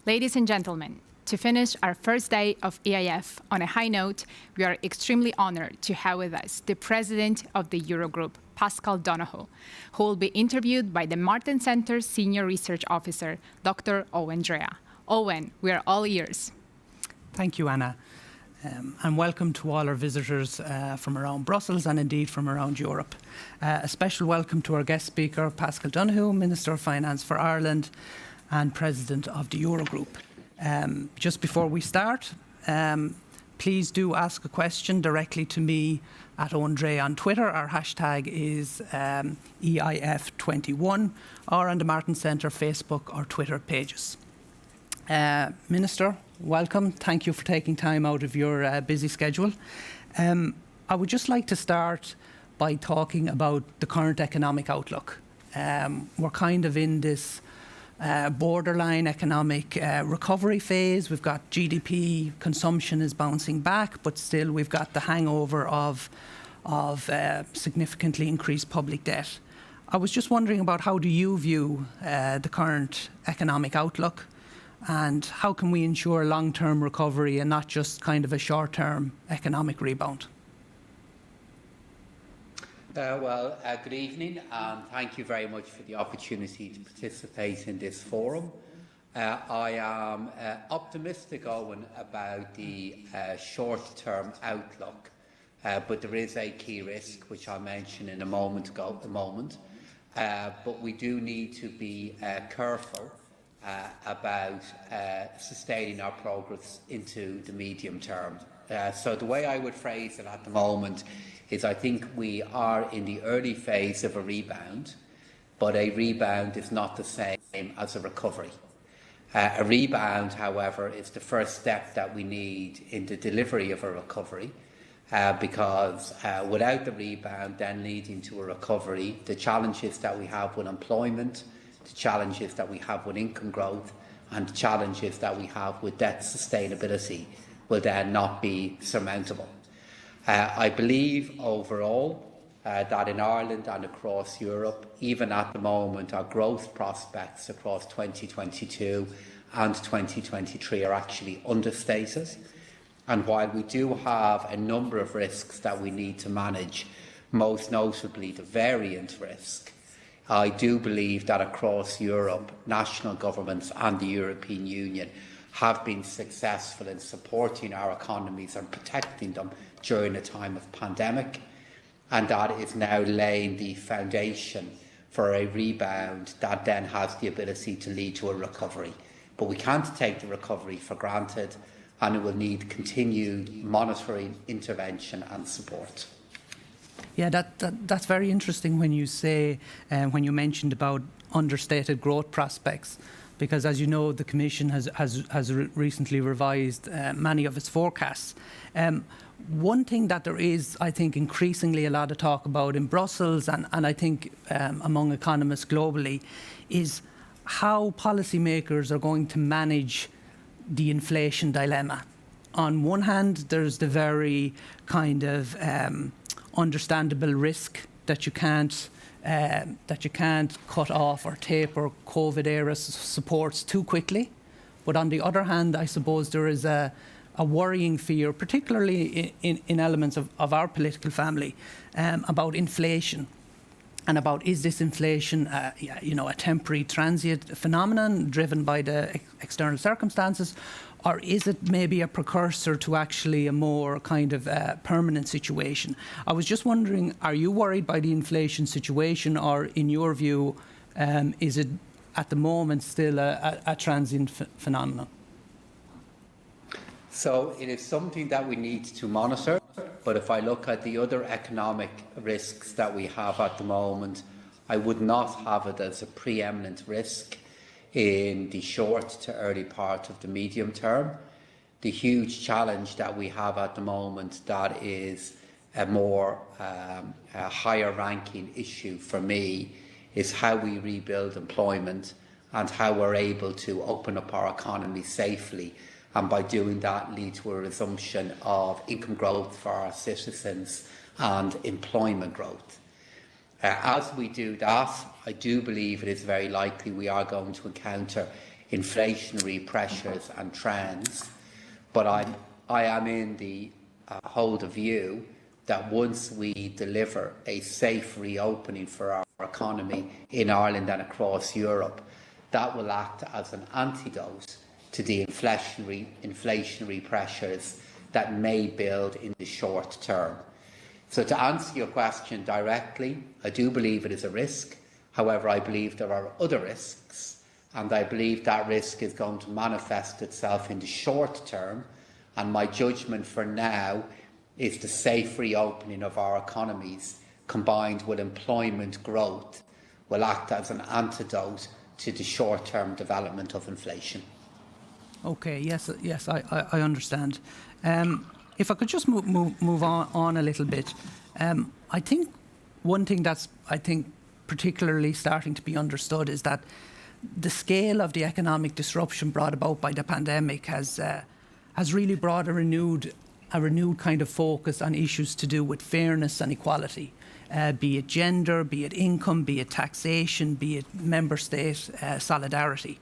Ladies and gentlemen, to finish our first day of EIF on a high note, we are extremely honored to have with us the President of the Eurogroup, Pascal Donohoe, who will be interviewed by the Martin Center's Senior Research Officer, Dr. Owen Drea. Owen, we are all ears. Thank you, Anna. And welcome to all our visitors from around Brussels and indeed from around Europe. A special welcome to our guest speaker, Pascal Donohoe, Minister of Finance for Ireland and President of the Eurogroup. Just before we start, please do ask a question directly to me at Andre on Twitter. Our hashtag is EIF21, or on the Martin Centre Facebook or Twitter pages. Minister, welcome. Thank you for taking time out of your busy schedule. I would just like to start by talking about the current economic outlook. We're kind of in this borderline economic recovery phase. We've got GDP, consumption is bouncing back, but still we've got the hangover of significantly increased public debt. I was just wondering about how do you view the current economic outlook, and how can we ensure long-term recovery and not just kind of a short-term economic rebound? Good evening, and thank you very much for the opportunity to participate in this forum. I am optimistic, Owen, about the short-term outlook, but there is a key risk, which I'll mention in a moment. But we do need to be careful about sustaining our progress into the medium term. So the way I would phrase it at the moment is I think we are in the early phase of a rebound, but a rebound is not the same as a recovery. A rebound, however, is the first step that we need in the delivery of a recovery, because without the rebound then leading to a recovery, the challenges that we have with employment, the challenges that we have with income growth, and the challenges that we have with debt sustainability will then not be surmountable. I believe overall that in Ireland and across Europe, even at the moment, our growth prospects across 2022 and 2023 are actually understated. And while we do have a number of risks that we need to manage, most notably the variant risk, I do believe that across Europe, national governments and the European Union have been successful in supporting our economies and protecting them during a time of pandemic, and that is now laying the foundation for a rebound that then has the ability to lead to a recovery. But we can't take the recovery for granted, and it will need continued monitoring, intervention and support. Yeah, that's very interesting when you say, when you mentioned about understated growth prospects, because as you know, the Commission has recently revised many of its forecasts. One thing that there is, I think, increasingly a lot of talk about in Brussels and I think among economists globally is how policymakers are going to manage the inflation dilemma. On one hand, there's the very kind of understandable risk that you can't cut off or taper COVID-era supports too quickly. But on the other hand, I suppose there is a worrying fear, particularly in elements of our political family, about inflation and about is this inflation a temporary transient phenomenon driven by the external circumstances, or is it maybe a precursor to actually a more kind of permanent situation? I was just wondering, are you worried by the inflation situation, or in your view, is it at the moment still a transient phenomenon? So it is something that we need to monitor, but if I look at the other economic risks that we have at the moment, I would not have it as a preeminent risk in the short to early part of the medium term. The huge challenge that we have at the moment that is a more higher ranking issue for me is how we rebuild employment and how we're able to open up our economy safely, and by doing that lead to a resumption of income growth for our citizens and employment growth. As we do that, I do believe it is very likely we are going to encounter inflationary pressures and trends. But I am in the hold of view that once we deliver a safe reopening for our economy in Ireland and across Europe, that will act as an antidote to the inflationary pressures that may build in the short term. So to answer your question directly, I do believe it is a risk. However, I believe there are other risks, and I believe that risk is going to manifest itself in the short term, and my judgment for now is the safe reopening of our economies combined with employment growth will act as an antidote to the short-term development of inflation. Okay, yes, I understand. If I could just move on a little bit, I think one thing that's particularly starting to be understood is that the scale of the economic disruption brought about by the pandemic has really brought a renewed kind of focus on issues to do with fairness and equality, be it gender, be it income, be it taxation, be it member state solidarity.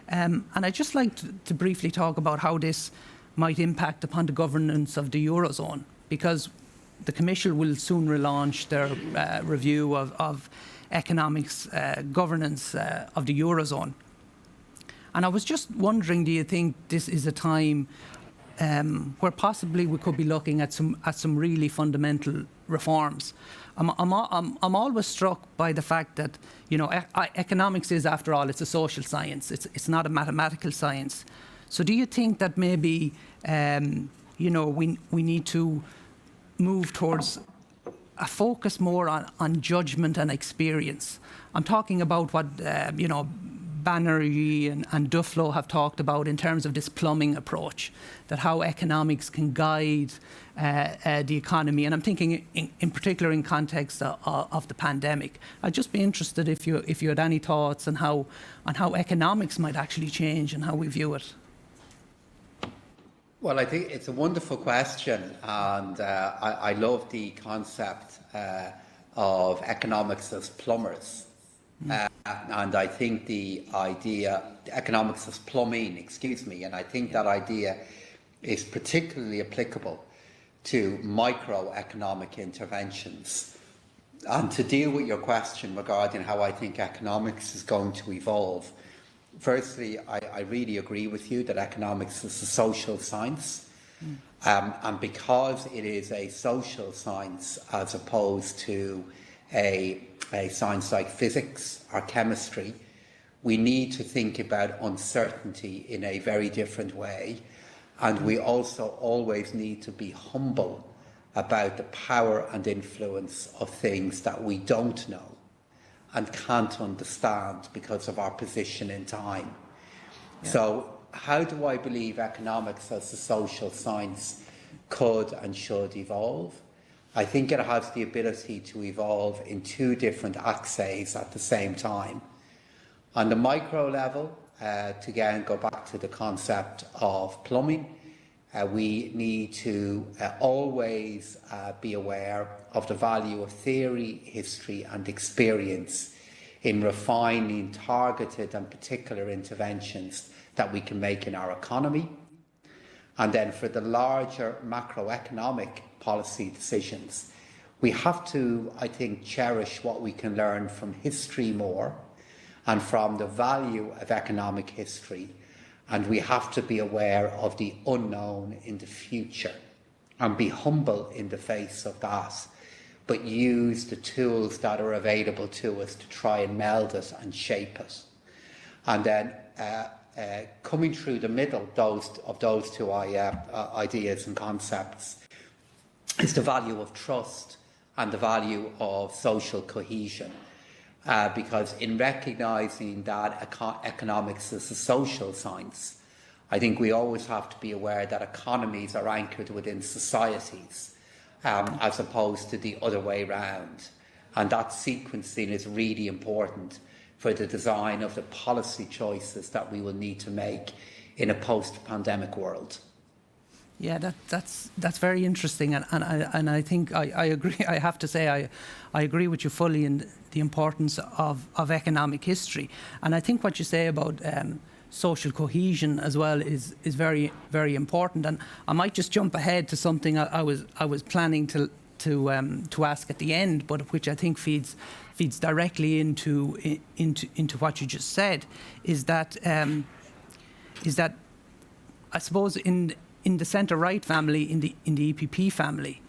And I'd just like to briefly talk about how this might impact upon the governance of the Eurozone, because the Commission will soon relaunch their review of economics governance of the Eurozone. And I was just wondering, do you think this is a time where possibly we could be looking at some really fundamental reforms? I'm always struck by the fact that, you know, economics is, after all, it's a social science. It's not a mathematical science. So do you think that maybe, you know, we need to move towards a focus more on judgment and experience? I'm talking about what, you know, Banerjee and Donohoe have talked about in terms of this plumbing approach, that how economics can guide the economy. And I'm thinking in particular in context of the pandemic. I'd just be interested if you had any thoughts on how economics might actually change and how we view it. Well, I think it's a wonderful question, and I love the concept of economics as plumbers. And I think the idea, economics as plumbing, and I think that idea is particularly applicable to microeconomic interventions. And to deal with your question regarding how I think economics is going to evolve, firstly, I really agree with you that economics is a social science. And because it is a social science as opposed to a science like physics or chemistry, we need to think about uncertainty in a very different way. And we also always need to be humble about the power and influence of things that we don't know and can't understand because of our position in time. Yeah. So how do I believe economics as a social science could and should evolve? I think it has the ability to evolve in two different axes at the same time. On the micro level, to again go back to the concept of plumbing, we need to always be aware of the value of theory, history and experience in refining targeted and particular interventions that we can make in our economy. And then for the larger macroeconomic policy decisions, we have to, I think, cherish what we can learn from history more and from the value of economic history. And we have to be aware of the unknown in the future and be humble in the face of that, but use the tools that are available to us to try and meld it and shape it. And then coming through the middle of those two ideas and concepts is the value of trust and the value of social cohesion. Because in recognising that economics is a social science, I think we always have to be aware that economies are anchored within societies as opposed to the other way round. And that sequencing is really important for the design of the policy choices that we will need to make in a post-pandemic world. Yeah, that's very interesting, and I think I agree. I have to say I agree with you fully in the importance of economic history, and I think what you say about social cohesion as well is very, very important. And I might just jump ahead to something I was planning to ask at the end, but which I think feeds directly into what you just said, is that I suppose in the centre-right family, in the EPP family,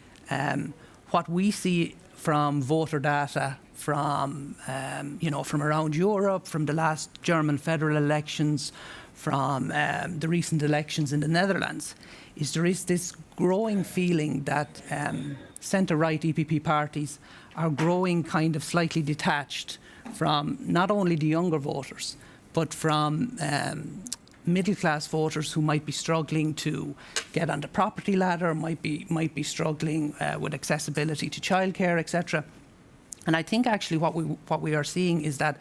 what we see from voter data from from around Europe, from the last German federal elections, from the recent elections in the Netherlands, is there is this growing feeling that centre-right EPP parties are growing kind of slightly detached from not only the younger voters, but from middle-class voters who might be struggling to get on the property ladder, might be struggling with accessibility to childcare, etc. And I think actually what we are seeing is that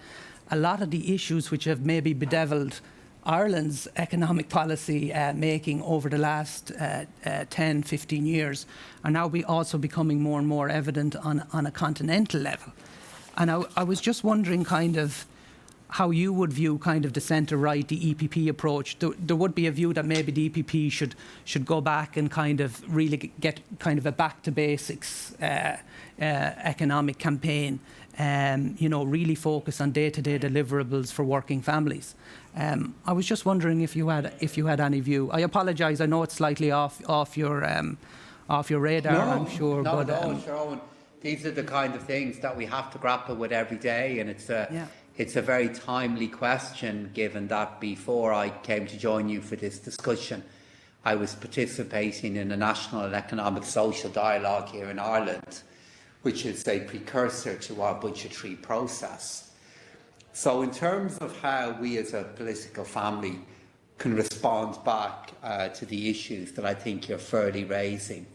a lot of the issues which have maybe bedeviled Ireland's economic policy making over the last 10, 15 years are now also becoming more and more evident on a continental level. And I was just wondering kind of how you would view kind of the centre-right, the EPP approach. There would be a view that maybe the EPP should go back and kind of really get kind of a back-to-basics economic campaign, really focus on day-to-day deliverables for working families. I was just wondering if you had any view. I apologise. I know it's slightly off your radar. No, I'm sure. No, but, no, sure, Owen. These are the kind of things that we have to grapple with every day, and it's a very timely question, given that before I came to join you for this discussion, I was participating in a national economic social dialogue here in Ireland, which is a precursor to our budgetary process. So in terms of how we as a political family can respond back to the issues that I think you're fairly raising,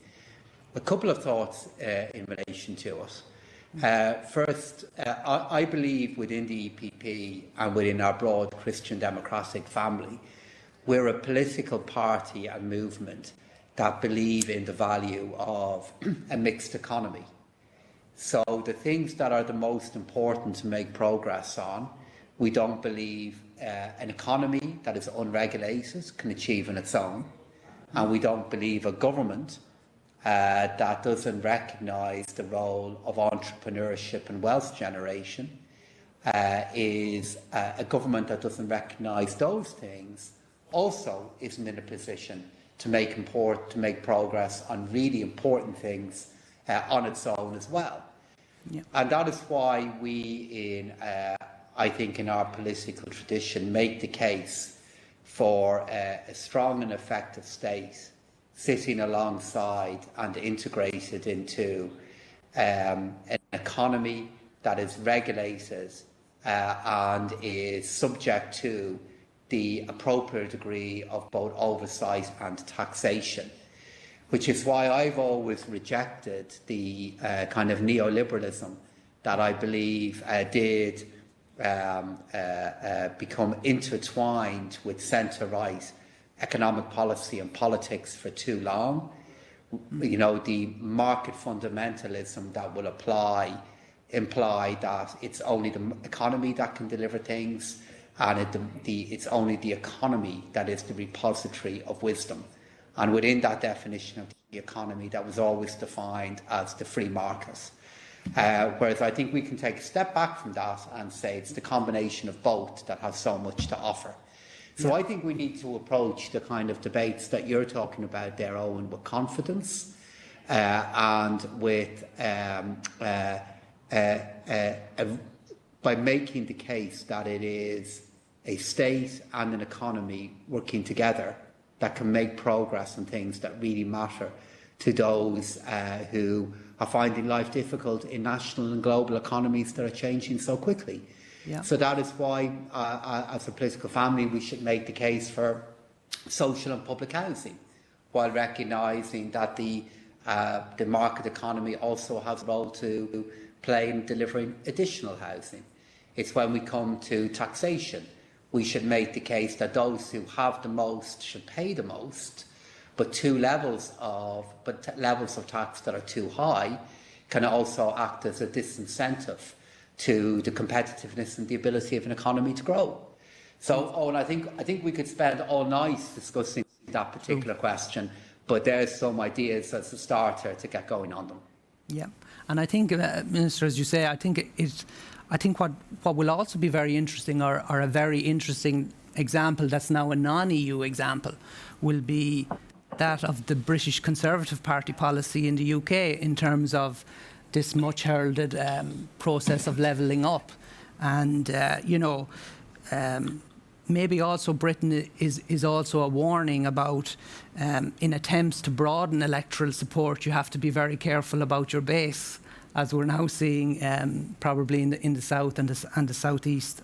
a couple of thoughts in relation to it. First, I believe within the EPP and within our broad Christian democratic family, we're a political party and movement that believe in the value of a mixed economy. So the things that are the most important to make progress on, we don't believe an economy that is unregulated can achieve on its own, and we don't believe a government that doesn't recognise the role of entrepreneurship and wealth generation is a government that doesn't recognise those things also isn't in a position to make progress on really important things on its own as well. Yeah. And that is why we, I think, in our political tradition, make the case for a strong and effective state sitting alongside and integrated into an economy that is regulated and is subject to the appropriate degree of both oversight and taxation, which is why I've always rejected the kind of neoliberalism that I believe did become intertwined with centre-right economic policy and politics for too long. You know, the market fundamentalism that will imply that it's only the economy that can deliver things, and it's only the economy that is the repository of wisdom. And within that definition of the economy, that was always defined as the free market. Whereas I think we can take a step back from that and say it's the combination of both that has so much to offer. So I think we need to approach the kind of debates that you're talking about there, Owen, with confidence and with by making the case that it is a state and an economy working together that can make progress on things that really matter to those who are finding life difficult in national and global economies that are changing so quickly. Yeah. So that is why, as a political family, we should make the case for social and public housing, while recognising that the market economy also has a role to play in delivering additional housing. It's when we come to taxation, we should make the case that those who have the most should pay the most, but levels of tax that are too high can also act as a disincentive to the competitiveness and the ability of an economy to grow. So, Owen, I think we could spend all night discussing that particular question, but there's some ideas as a starter to get going on them. Yeah, and I think, Minister, as you say, I think what will also be very interesting, or a very interesting example that's now a non-EU example, will be that of the British Conservative Party policy in the UK in terms of this much heralded process of levelling up. And, maybe also Britain is also a warning about, in attempts to broaden electoral support, you have to be very careful about your base, as we're now seeing probably in the south and the southeast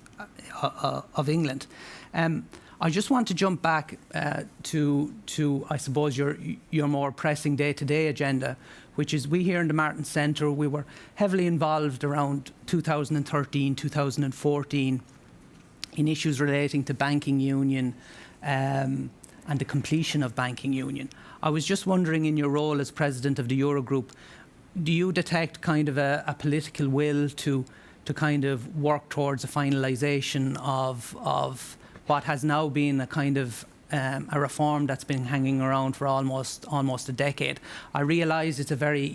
of England. I just want to jump back to I suppose your more pressing day-to-day agenda, which is we here in the Martin Centre, we were heavily involved around 2013, 2014 in issues relating to banking union and the completion of banking union. I was just wondering, in your role as president of the Eurogroup, do you detect kind of a political will to kind of work towards a finalisation of what has now been a kind of a reform that's been hanging around for almost a decade? I realise it's a very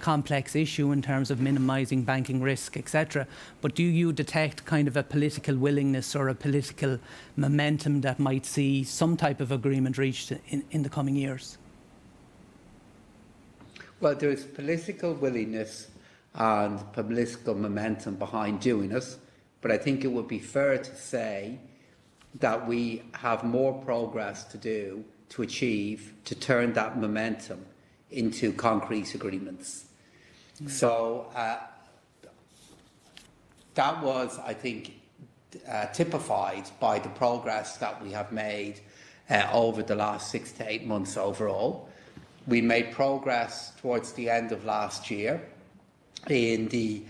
complex issue in terms of minimising banking risk, etc. But do you detect kind of a political willingness or a political momentum that might see some type of agreement reached in the coming years? Well, there is political willingness and political momentum behind doing it, but I think it would be fair to say that we have more progress to do to achieve, to turn that momentum into concrete agreements. So that was, I think, typified by the progress that we have made over the last 6 to 8 months overall. We made progress towards the end of last year in the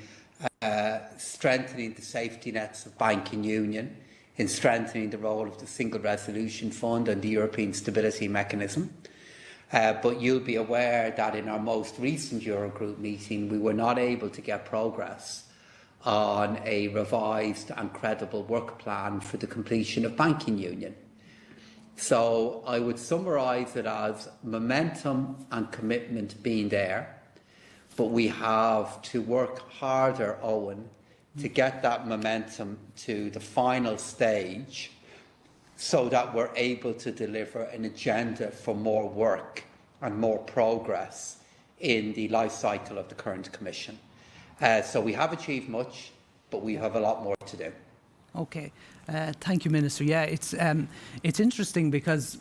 strengthening the safety nets of banking union, in strengthening the role of the Single Resolution Fund and the European Stability Mechanism. But you'll be aware that in our most recent Eurogroup meeting, we were not able to get progress on a revised and credible work plan for the completion of banking union. So I would summarise it as momentum and commitment being there, but we have to work harder, Owen, to get that momentum to the final stage so that we're able to deliver an agenda for more work and more progress in the life cycle of the current Commission. So we have achieved much, but we have a lot more to do. Okay, thank you, Minister. Yeah, it's interesting because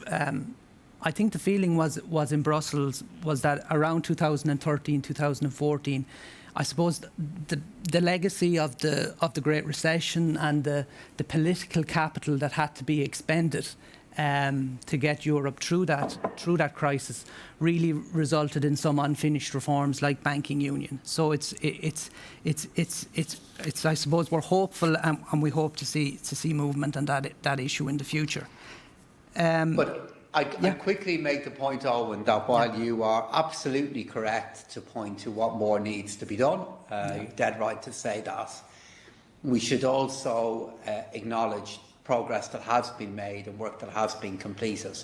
I think the feeling was in Brussels was that around 2013, 2014, I suppose the legacy of the Great Recession and the political capital that had to be expended to get Europe through that crisis really resulted in some unfinished reforms like banking union. So it's I suppose we're hopeful and we hope to see movement on that issue in the future. But I quickly make the point, Owen, that while you are absolutely correct to point to what more needs to be done, you're dead right to say that, we should also acknowledge progress that has been made and work that has been completed.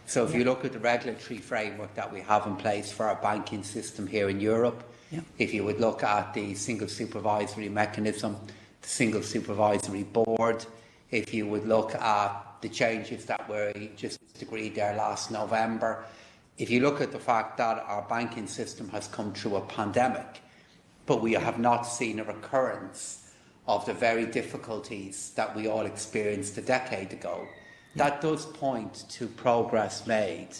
So if you look at the regulatory framework that we have in place for our banking system here in Europe, if you would look at the single supervisory mechanism, the single supervisory board, if you would look at the changes that were just agreed there last November, if you look at the fact that our banking system has come through a pandemic, but we have not seen a recurrence of the very difficulties that we all experienced a decade ago, that does point to progress made.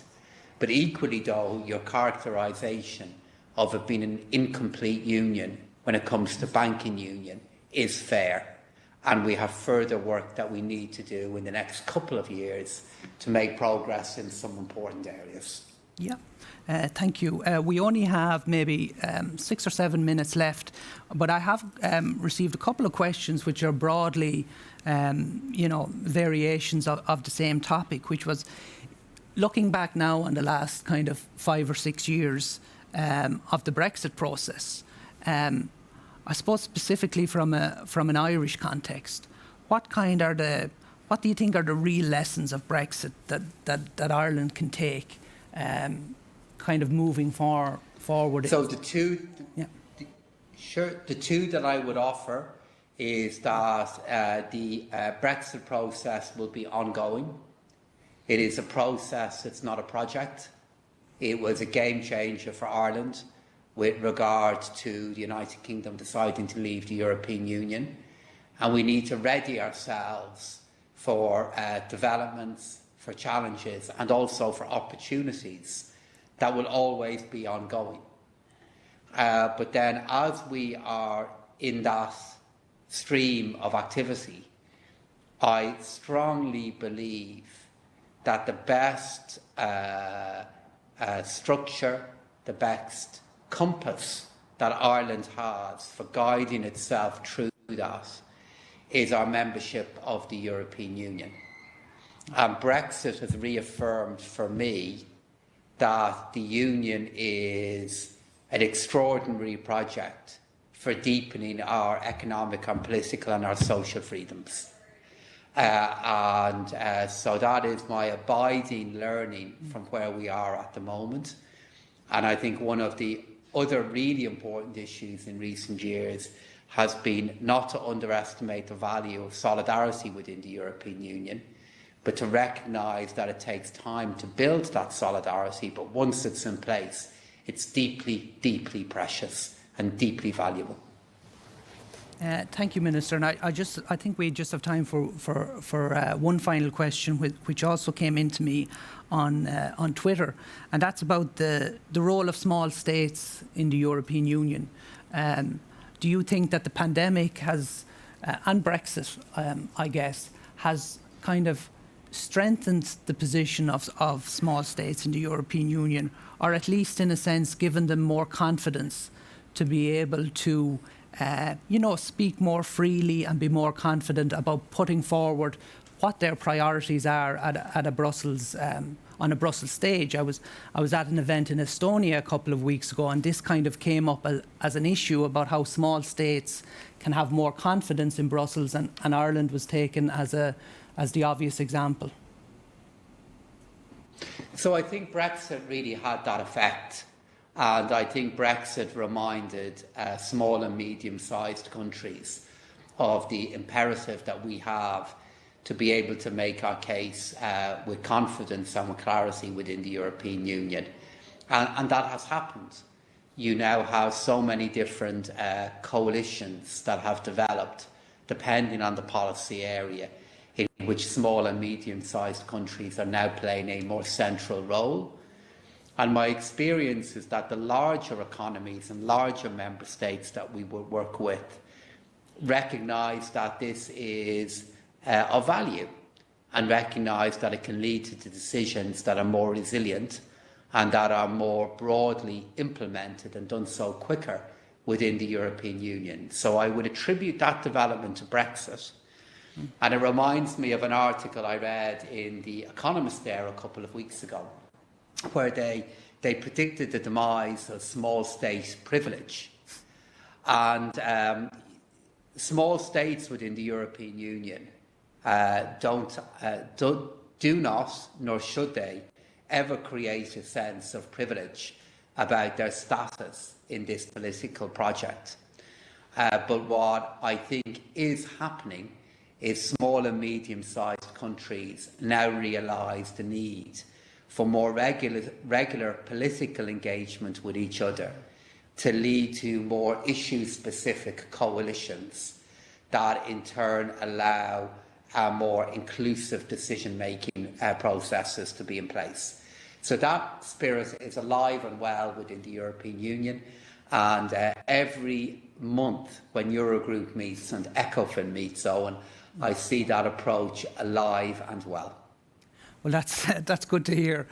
But equally, though, your characterisation of it being an incomplete union when it comes to banking union is fair. And we have further work that we need to do in the next couple of years to make progress in some important areas. Yeah, thank you. We only have maybe 6 or 7 minutes left, but I have received a couple of questions which are broadly, variations of the same topic, which was looking back now on the last kind of 5 or 6 years of the Brexit process. I suppose specifically from an Irish context, what do you think are the real lessons of Brexit that Ireland can take, kind of moving forward? So the two, Yeah. the two that I would offer is that the Brexit process will be ongoing. It is a process, it's not a project. It was a game changer for Ireland with regard to the United Kingdom deciding to leave the European Union. And we need to ready ourselves for developments, for challenges, and also for opportunities that will always be ongoing. But then as we are in that stream of activity, I strongly believe that the best structure, the best compass that Ireland has for guiding itself through that is our membership of the European Union. And Brexit has reaffirmed for me that the Union is an extraordinary project for deepening our economic and political and our social freedoms. So that is my abiding learning from where we are at the moment. And I think one of the other really important issues in recent years has been not to underestimate the value of solidarity within the European Union, but to recognise that it takes time to build that solidarity, but once it's in place, it's deeply, deeply precious and deeply valuable. Thank you, Minister. And I think we just have time for one final question, which also came into me on Twitter, and that's about the role of small states in the European Union. Do you think that the pandemic has, and Brexit, I guess, has kind of strengthened the position of small states in the European Union, or at least in a sense given them more confidence to be able to speak more freely and be more confident about putting forward what their priorities are at a Brussels on a Brussels stage? I was at an event in Estonia a couple of weeks ago, and this kind of came up as an issue about how small states can have more confidence in Brussels, and Ireland was taken as the obvious example. So I think Brexit really had that effect. And I think Brexit reminded small and medium-sized countries of the imperative that we have to be able to make our case with confidence and with clarity within the European Union. And that has happened. You now have so many different coalitions that have developed, depending on the policy area, in which small and medium-sized countries are now playing a more central role. And my experience is that the larger economies and larger member states that we will work with recognise that this is of value, and recognise that it can lead to decisions that are more resilient and that are more broadly implemented and done so quicker within the European Union. So I would attribute that development to Brexit. And it reminds me of an article I read in The Economist there a couple of weeks ago, where they predicted the demise of small state privilege. And small states within the European Union do not, nor should they, ever create a sense of privilege about their status in this political project. But what I think is happening is small and medium-sized countries now realise the need for more regular political engagement with each other to lead to more issue-specific coalitions that in turn allow more inclusive decision-making processes to be in place. So that spirit is alive and well within the European Union, and every month when Eurogroup meets and ECOFIN meets, Owen, I see that approach alive and well. Well, that's good to hear.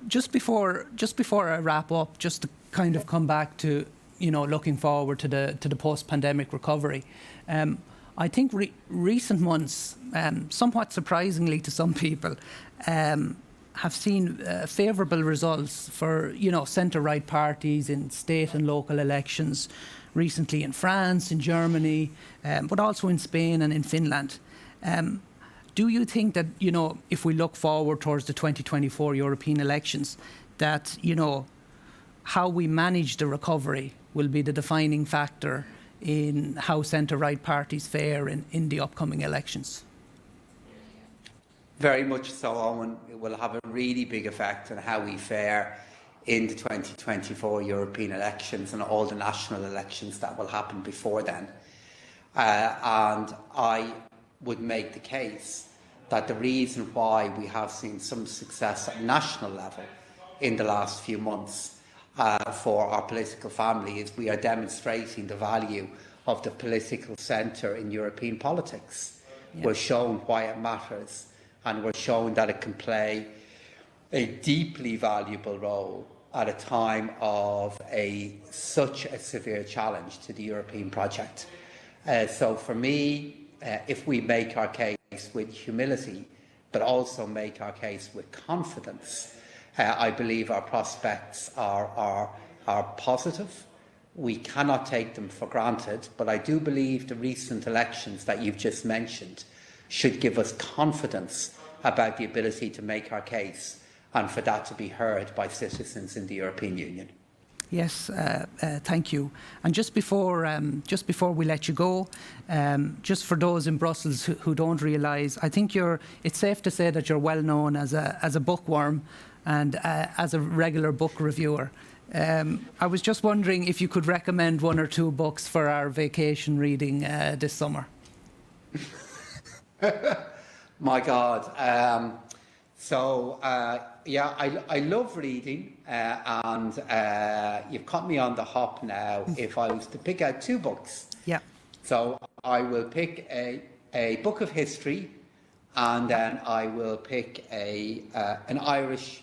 Just before I wrap up, just to kind of come back to looking forward to the post-pandemic recovery. I think recent months, somewhat surprisingly to some people, have seen favourable results for centre-right parties in state and local elections, recently in France, in Germany, but also in Spain and in Finland. Do you think that, if we look forward towards the 2024 European elections, that, how we manage the recovery will be the defining factor in how centre-right parties fare in the upcoming elections? Very much so, Owen. It will have a really big effect on how we fare in the 2024 European elections and all the national elections that will happen before then. And I would make the case that the reason why we have seen some success at national level in the last few months for our political family is we are demonstrating the value of the political centre in European politics. Yeah. We're showing why it matters, and we're showing that it can play a deeply valuable role at a time of such a severe challenge to the European project. So for me, if we make our case with humility, but also make our case with confidence, I believe our prospects are positive. We cannot take them for granted, but I do believe the recent elections that you've just mentioned should give us confidence about the ability to make our case and for that to be heard by citizens in the European Union. Yes, thank you. And just before we let you go, just for those in Brussels who don't realise, I think it's safe to say that you're well known as a bookworm and as a regular book reviewer. I was just wondering if you could recommend one or two books for our vacation reading this summer. My God. Yeah, I love reading, and you've caught me on the hop now. If I was to pick out two books, yeah. So I will pick a book of history, and then I will pick an Irish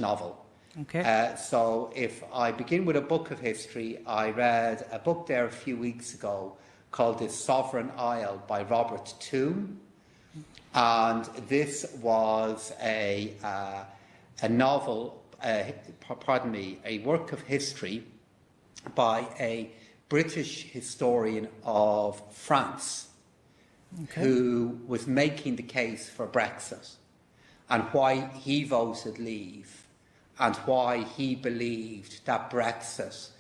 novel. Okay. So if I begin with a book of history, I read a book there a few weeks ago called The Sovereign Isle by Robert Toome. And this was a novel, a work of history by a British historian of France, okay, who was making the case for Brexit and why he voted leave and why he believed that Brexit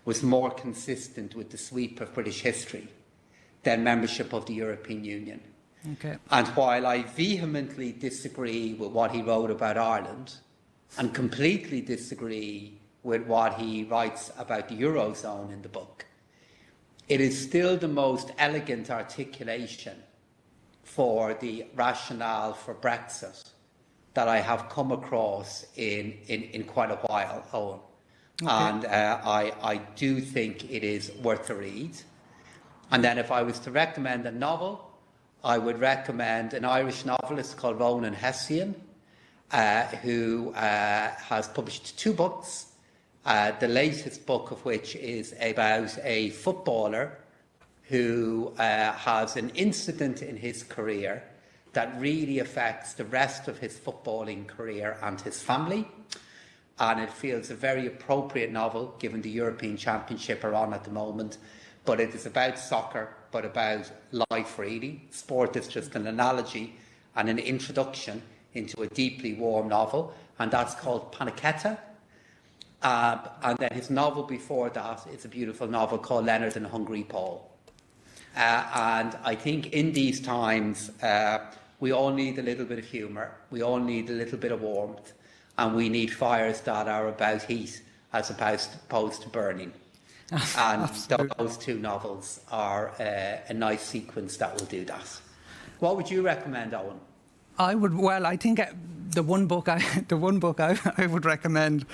was more consistent with the sweep of British history than membership of the European Union. Okay. And while I vehemently disagree with what he wrote about Ireland and completely disagree with what he writes about the Eurozone in the book, it is still the most elegant articulation for the rationale for Brexit that I have come across in quite a while, Owen. Okay. And I do think it is worth a read. And then if I was to recommend a novel, I would recommend an Irish novelist called Ronan Hessian, who has published two books, the latest book of which is about a footballer who has an incident in his career that really affects the rest of his footballing career and his family. And it feels a very appropriate novel, given the European Championship are on at the moment. But it is about soccer, but about life really. Sport is just an analogy and an introduction into a deeply warm novel, and that's called Panichetta. And then his novel before that is a beautiful novel called Leonard and Hungry Paul. And I think in these times, we all need a little bit of humour, we all need a little bit of warmth, and we need fires that are about heat as opposed to burning. And those two novels are a nice sequence that will do that. What would you recommend, Owen? I think the one book I would recommend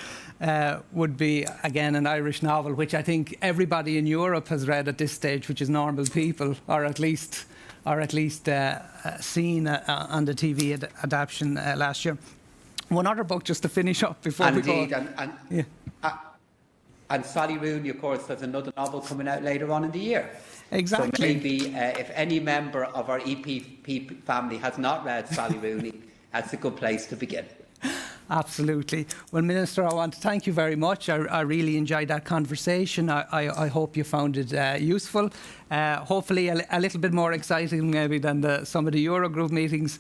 would be, again, an Irish novel, which I think everybody in Europe has read at this stage, which is Normal People, or at least seen on the TV adaptation last year. One other book, just to finish up before we go. And Sally Rooney, of course, has another novel coming out later on in the year. Exactly. So maybe if any member of our EPP family has not read Sally Rooney, that's a good place to begin. Absolutely. Well, Minister, I want to thank you very much. I really enjoyed that conversation. I hope you found it useful. Hopefully a little bit more exciting maybe than some of the Eurogroup meetings.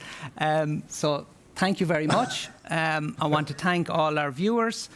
So thank you very much. I want to thank all our viewers